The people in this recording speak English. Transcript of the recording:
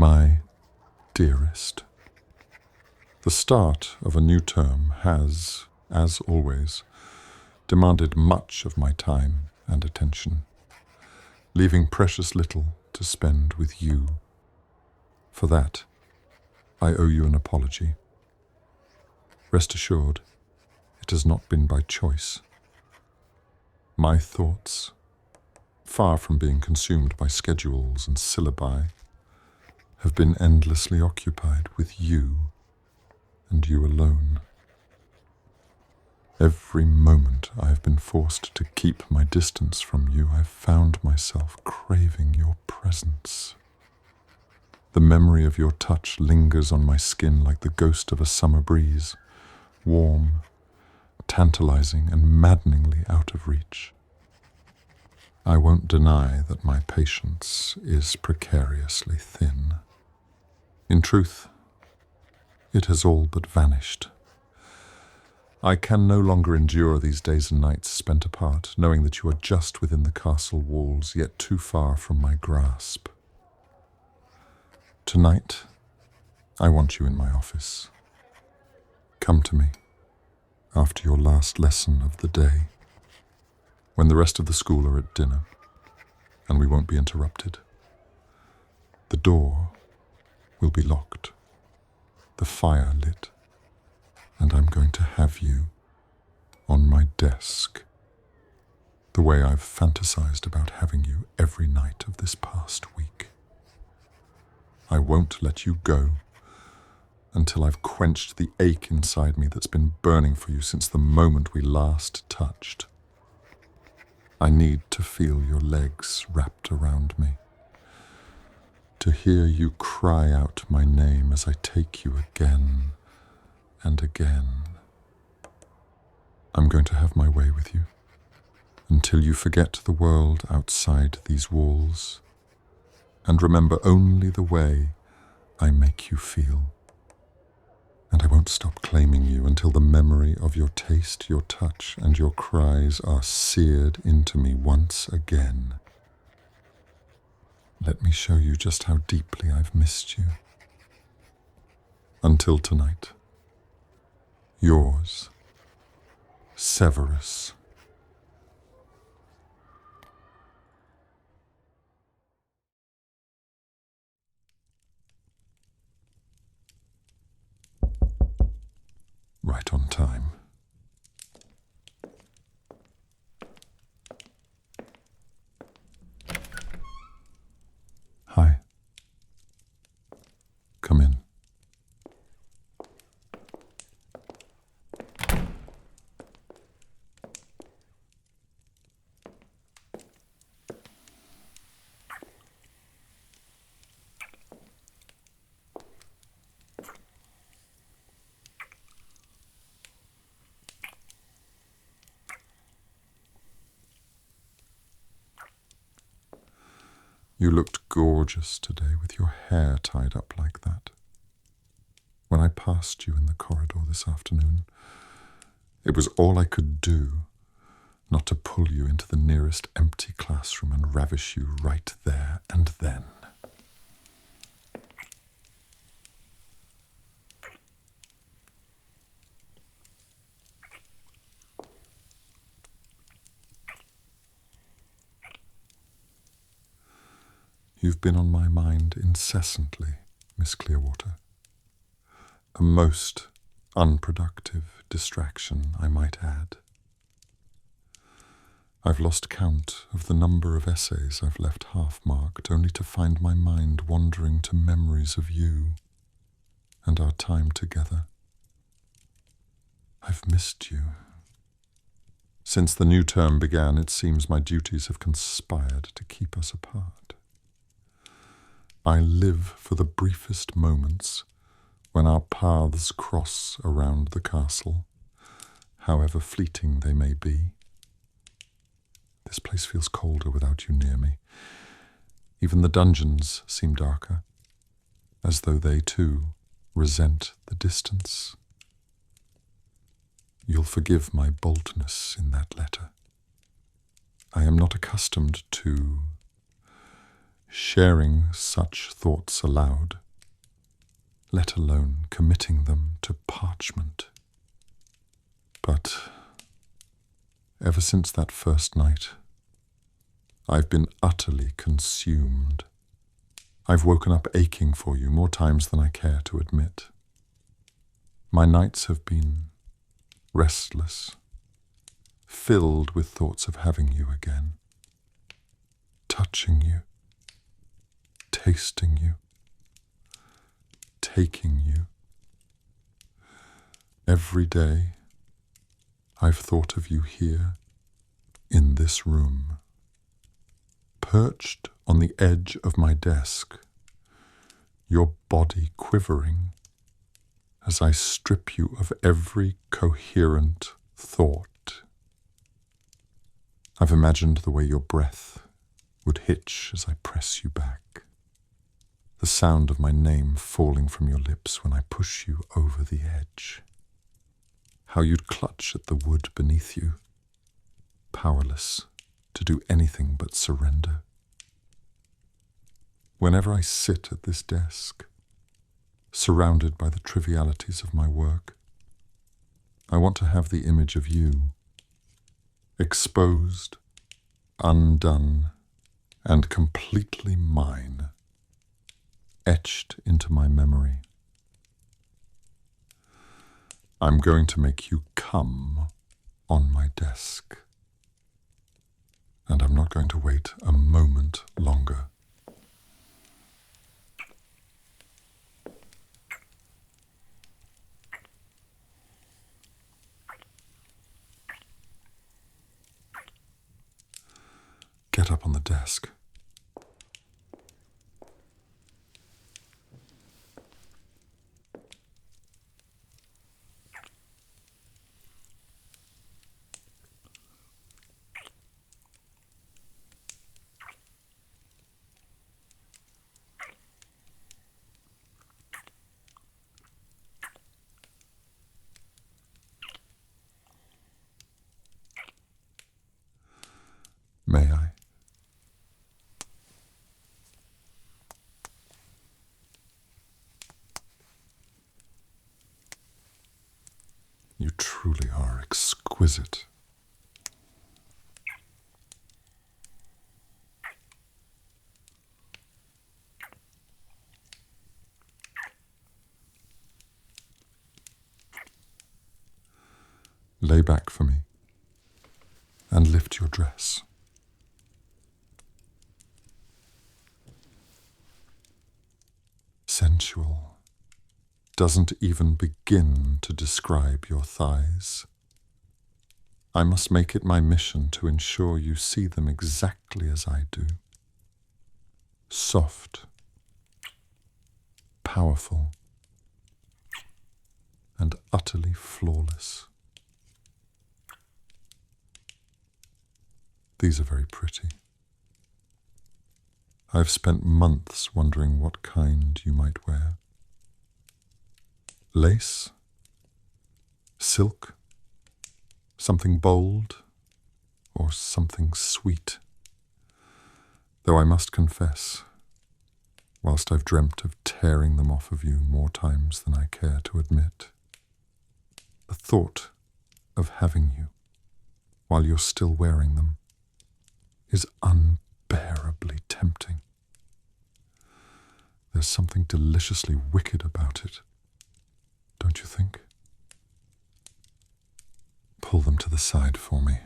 My dearest, the start of a new term has, as always, demanded much of my time and attention, leaving precious little to spend with you. For that, I owe you an apology. Rest assured, it has not been by choice. My thoughts, far from being consumed by schedules and syllabi, have been endlessly occupied with you and you alone. Every moment I have been forced to keep my distance from you, I've found myself craving your presence. The memory of your touch lingers on my skin like the ghost of a summer breeze, warm, tantalising, and maddeningly out of reach. I won't deny that my patience is precariously thin. In truth, it has all but vanished. I can no longer endure these days and nights spent apart, knowing that you are just within the castle walls, yet too far from my grasp. Tonight, I want you in my office. Come to me, after your last lesson of the day, when the rest of the school are at dinner, and we won't be interrupted. The door will be locked, the fire lit, and I'm going to have you on my desk, the way I've fantasized about having you every night of this past week. I won't let you go until I've quenched the ache inside me that's been burning for you since the moment we last touched. I need to feel your legs wrapped around me, to hear you cry out my name as I take you again and again. I'm going to have my way with you until you forget the world outside these walls and remember only the way I make you feel. And I won't stop claiming you until the memory of your taste, your touch, and your cries are seared into me once again. Let me show you just how deeply I've missed you. Until tonight, yours, Severus. Right on time. Hi. Come in. You looked gorgeous today with your hair tied up like that. When I passed you in the corridor this afternoon, it was all I could do not to pull you into the nearest empty classroom and ravish you right there and then. You've been on my mind incessantly, Miss Clearwater. A most unproductive distraction, I might add. I've lost count of the number of essays I've left half-marked, only to find my mind wandering to memories of you and our time together. I've missed you. Since the new term began, it seems my duties have conspired to keep us apart. I live for the briefest moments when our paths cross around the castle, however fleeting they may be. This place feels colder without you near me. Even the dungeons seem darker, as though they too resent the distance. You'll forgive my boldness in that letter. I am not accustomed to sharing such thoughts aloud, let alone committing them to parchment. But ever since that first night, I've been utterly consumed. I've woken up aching for you more times than I care to admit. My nights have been restless, filled with thoughts of having you again, touching you, tasting you, taking you. Every day I've thought of you here, in this room, perched on the edge of my desk, your body quivering as I strip you of every coherent thought. I've imagined the way your breath would hitch as I press you back, the sound of my name falling from your lips when I push you over the edge, how you'd clutch at the wood beneath you, powerless to do anything but surrender. Whenever I sit at this desk, surrounded by the trivialities of my work, I want to have the image of you, exposed, undone, and completely mine, etched into my memory. I'm going to make you come on my desk, and I'm not going to wait a moment longer. Get up on the desk. May I? You truly are exquisite. Lay back for me and lift your dress. Sensual doesn't even begin to describe your thighs. I must make it my mission to ensure you see them exactly as I do. Soft, powerful, and utterly flawless. These are very pretty. I've spent months wondering what kind you might wear. Lace? Silk? Something bold? Or something sweet? Though I must confess, whilst I've dreamt of tearing them off of you more times than I care to admit, the thought of having you while you're still wearing them is unbearably tempting. There's something deliciously wicked about it, don't you think? Pull them to the side for me.